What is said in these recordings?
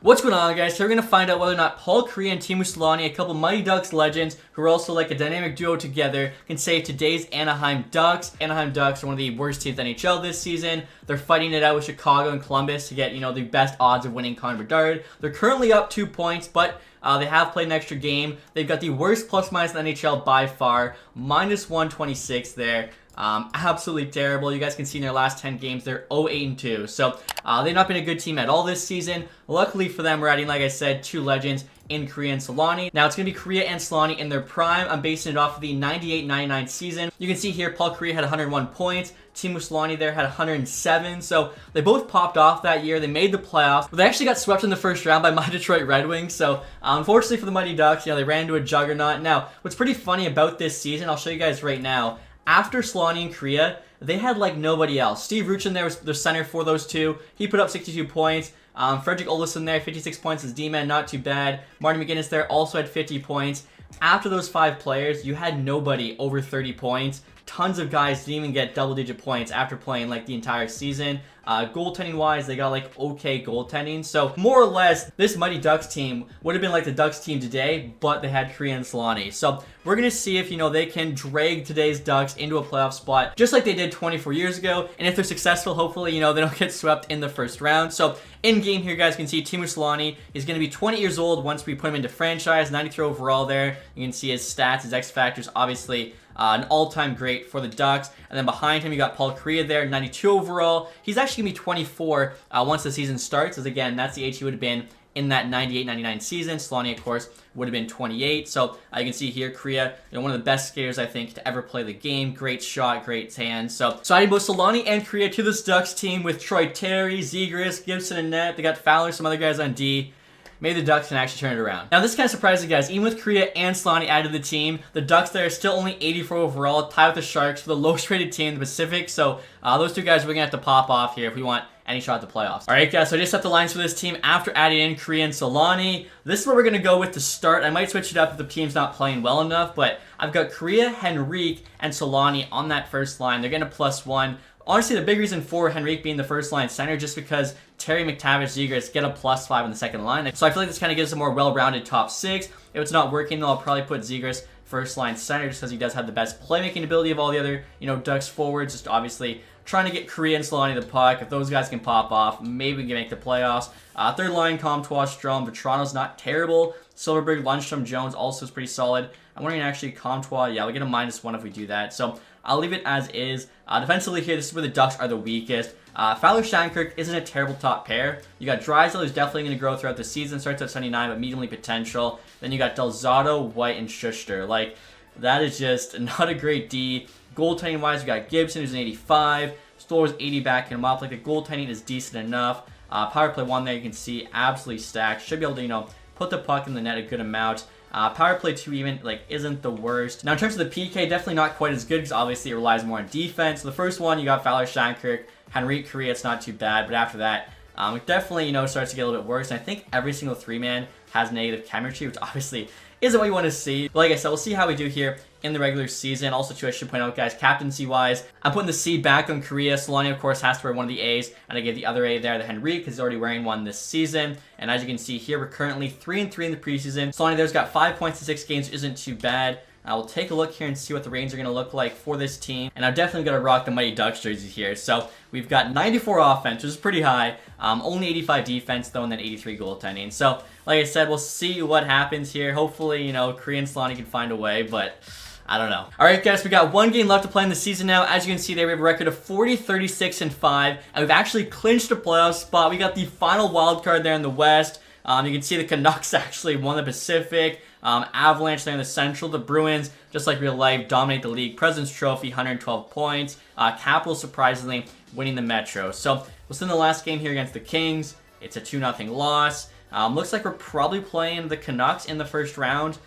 What's going on, guys? So we're going to find out whether or not Kariya and Teemu Selanne, a couple Mighty Ducks legends who are also like a dynamic duo together, can save today's Anaheim Ducks. Anaheim Ducks are one of the worst teams in the NHL this season. They're fighting it out with Chicago and Columbus to get, the best odds of winning Connor Bedard. They're currently up 2 points, but they have played an extra game. They've got the worst plus-minus in the NHL by far, minus 126 there. Absolutely terrible. You guys can see in their last 10 games, they're 0-8-2. So they've not been a good team at all this season. Luckily for them, we're adding, like I said, two legends in Kariya and Selanne. Now, it's going to be Kariya and Selanne in their prime. I'm basing it off of the 98-99 season. You can see here, Kariya had 101 points. Teemu Selanne there had 107. So they both popped off that year. They made the playoffs. But they actually got swept in the first round by my Detroit Red Wings. So unfortunately for the Mighty Ducks, they ran into a juggernaut. Now, what's pretty funny about this season, I'll show you guys right now. After Selanne and Kariya, they had like nobody else. Steve Ruchin there was the center for those two. He put up 62 points. Fredrik Olofsson there, 56 points as D-man, not too bad. Martin McGinnis there also had 50 points. After those five players, you had nobody over 30 points. Tons of guys didn't even get double-digit points after playing like the entire season. Goaltending-wise, they got like okay goaltending. So more or less, this Mighty Ducks team would have been like the Ducks team today, but they had Kariya and Selanne. So we're gonna see if they can drag today's Ducks into a playoff spot, just like they did 24 years ago. And if they're successful, hopefully they don't get swept in the first round. So in game here, guys, you can see Teemu Selanne is gonna be 20 years old once we put him into franchise. 93 overall there. You can see his stats, his X factors, obviously. An all-time great for the Ducks. And then behind him, you got Kariya there, 92 overall. He's actually going to be 24 once the season starts, as again, that's the age he would have been in that 98-99 season. Selanne, of course, would have been 28. So you can see here, Kariya, one of the best skaters, I think, to ever play the game. Great shot, great hands. So adding both Selanne and Kariya to this Ducks team with Troy Terry, Zegras, Gibson, and net. They got Fowler, some other guys on D. Maybe the Ducks can actually turn it around. Now, this is kind of surprising, guys. Even with Kariya and Selanne added to the team, the Ducks there are still only 84 overall, tied with the Sharks for the lowest rated team in the Pacific. So those two guys are going to have to pop off here if we want any shot at the playoffs. All right, guys, so I just set the lines for this team after adding in Kariya and Selanne. This is what we're going to go with to start. I might switch it up if the team's not playing well enough, but I've got Kariya, Henrique, and Selanne on that first line. They're getting a +1. Honestly, the big reason for Henrique being the first line center just because Terry, McTavish, Zegras get a +5 in the second line. So I feel like this kind of gives a more well-rounded top six. If it's not working, though, I'll probably put Zegras first line center just because he does have the best playmaking ability of all the other, Ducks forwards. Just obviously trying to get Kariya and Selanne the puck. If those guys can pop off, maybe we can make the playoffs. Third line, Comtois, Strome. Vetrano's not terrible. Silverberg, Lundstrom, Jones also is pretty solid. I'm wondering actually Comtois. Yeah, we get a -1 if we do that. So I'll leave it as is. Defensively here, this is where the Ducks are the weakest. Fowler Shattenkirk isn't a terrible top pair. You got Drysdale, who's definitely going to grow throughout the season. Starts at 79, but mediumly potential. Then you got Delzato, White, and Schuster. Like, that is just not a great D. Goaltending-wise, you got Gibson, who's an 85. Stolar's 80 backing him up. Like, the goaltending is decent enough. Power play 1 there, you can see, absolutely stacked. Should be able to, put the puck in the net a good amount. Power play 2 even, isn't the worst. Now, in terms of the PK, definitely not quite as good because obviously it relies more on defense. So the first one, you got Fowler, Shattenkirk, Henrique, Kariya, it's not too bad. But after that, it definitely, starts to get a little bit worse. And I think every single 3-man has negative chemistry, which obviously isn't what you want to see. But like I said, we'll see how we do here in the regular season. Also, too, I should point out, guys, captaincy-wise, I'm putting the C back on Kariya. Selanne, of course, has to wear one of the A's, and I gave the other A there to Henrique because he's already wearing one this season. And as you can see here, we're currently 3-3 in the preseason. Selanne there's got 5 points in 6 games, which isn't too bad. We'll take a look here and see what the Reigns are going to look like for this team. And I'm definitely going to rock the Mighty Ducks jersey here. So we've got 94 offense, which is pretty high. Only 85 defense, though, and then 83 goaltending. So, like I said, we'll see what happens here. Hopefully, Kariya and Selanne can find a way, but I don't know. All right, guys, we got 1 game left to play in the season now. As you can see there, we have a record of 40, 36, and 5, and we've actually clinched a playoff spot. We got the final wild card there in the West. You can see the Canucks actually won the Pacific. Avalanche there in the Central. The Bruins, just like real life, dominate the league. President's Trophy, 112 points. Capitals, surprisingly, winning the Metro. So, within the last game here against the Kings, it's a 2-0 loss. Looks like we're probably playing the Canucks in the first round.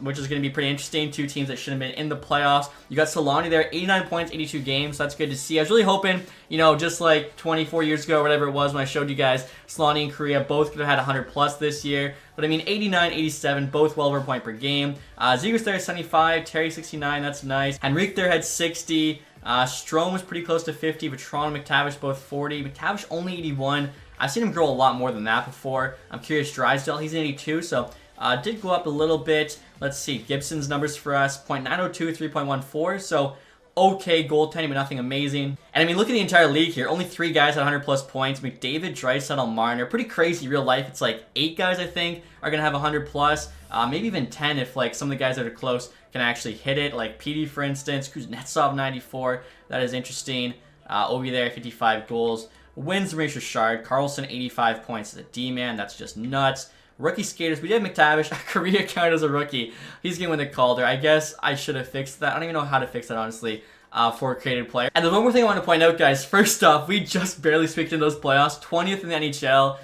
Which is going to be pretty interesting. 2 teams that should have been in the playoffs. You got Selanne there, 89 points, 82 games. So that's good to see. I was really hoping, just like 24 years ago, or whatever it was when I showed you guys, Selanne and Kariya both could have had 100 plus this year. But I mean, 89, 87, both well over a point per game. Zegras there, 75, Terry, 69. That's nice. Henrique there had 60. Strome was pretty close to 50. Vetrano and McTavish both 40. McTavish only 81. I've seen him grow a lot more than that before. I'm curious, Drysdale, he's an 82, so did go up a little bit. Let's see, Gibson's numbers for us, 0.902, 3.14, so okay goaltending, but nothing amazing. And I mean, look at the entire league here. Only 3 guys at 100 plus points. McDavid, Draisaitl, Marner. Pretty crazy real life. It's like 8 guys, I think, are going to have 100 plus. Maybe even 10 if like some of the guys that are close can actually hit it. Like PD, for instance. Kuznetsov, 94. That is interesting. Ovi there, 55 goals. Wins Maurice Richard. Carlson, 85 points as a D-man. That's just nuts. Rookie skaters, we did have McTavish. Kariya counted as a rookie. He's going to win the Calder. I guess I should have fixed that. I don't even know how to fix that, honestly, for a created player. And there's one more thing I want to point out, guys. First off, we just barely squeaked in those playoffs. 20th in the NHL.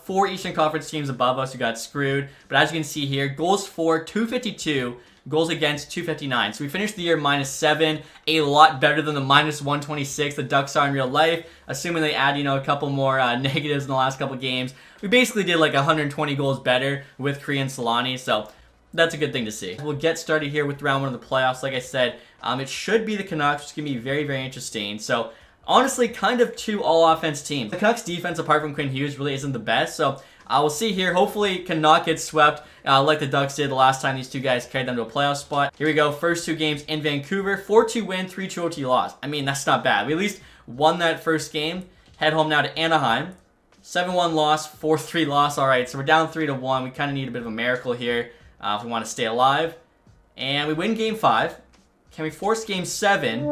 4 Eastern Conference teams above us who got screwed. But as you can see here, goals for 252. Goals against 259. So we finished the year -7, a lot better than the -126 the Ducks are in real life. Assuming they add, a couple more negatives in the last couple games. We basically did like 120 goals better with Kariya and Selanne, so that's a good thing to see. We'll get started here with round 1 of the playoffs. Like I said, it should be the Canucks, which is going to be very, very interesting. So honestly, kind of 2 all-offense teams. The Canucks defense, apart from Quinn Hughes, really isn't the best, so we'll see here. Hopefully cannot get swept like the Ducks did the last time these 2 guys carried them to a playoff spot. Here we go. First 2 games in Vancouver. 4-2 win, 3-2 OT loss. I mean, that's not bad. We at least won that first game. Head home now to Anaheim. 7-1 loss, 4-3 loss. All right, so we're down 3-1. We kind of need a bit of a miracle here if we want to stay alive. And we win Game 5. Can we force Game 7?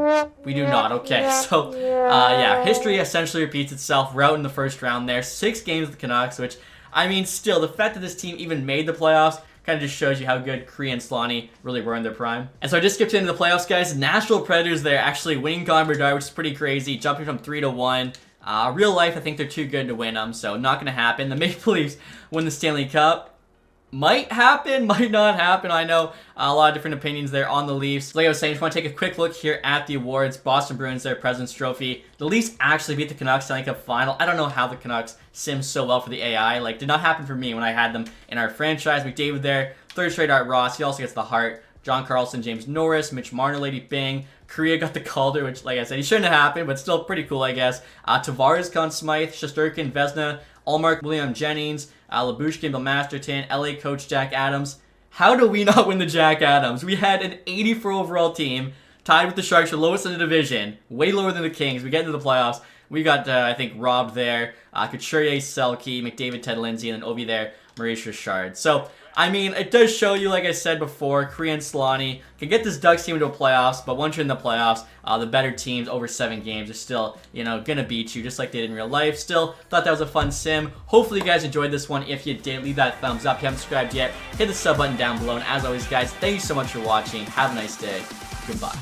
We do not. Okay, so yeah, history essentially repeats itself. We're out in the first round there. 6 games with the Canucks, which, I mean, still, the fact that this team even made the playoffs kind of just shows you how good Kariya and Selanne really were in their prime. And so I just skipped into the playoffs, guys. Nashville Predators there actually winning Connor Bedard, which is pretty crazy, jumping from 3-1. Real life, I think they're too good to win them, so not going to happen. The Maple Leafs win the Stanley Cup. Might happen, might not happen. I know a lot of different opinions there on the Leafs. Like I was saying, just want to take a quick look here at the awards. Boston Bruins, their President's Trophy. The Leafs actually beat the Canucks Stanley Cup final. I don't know how the Canucks sim so well for the AI. Like, did not happen for me when I had them in our franchise. McDavid there, 3rd straight Art Ross. He also gets the Hart. John Carlson, James Norris, Mitch Marner, Lady Bing. Kariya got the Calder, which, like I said, he shouldn't have happened, but still pretty cool, I guess. Tavares, Conn Smythe, Shesterkin, Vezina, Allmark, William Jennings, Labushkin, Bill Masterton, LA coach Jack Adams. How do we not win the Jack Adams? We had an 84 overall team, tied with the Sharks for lowest in the division, way lower than the Kings. We get into the playoffs. We got, I think, robbed there. Couturier, Selke, McDavid, Ted Lindsay, and then Ovi there, Maurice Richard. So, I mean, it does show you, like I said before, Kariya and Selanne can get this Ducks team into a playoffs, but once you're in the playoffs, the better teams over 7 games are still, gonna beat you just like they did in real life. Still, thought that was a fun sim. Hopefully you guys enjoyed this one. If you did, leave that thumbs up. If you haven't subscribed yet, hit the sub button down below. And as always, guys, thank you so much for watching. Have a nice day. Goodbye.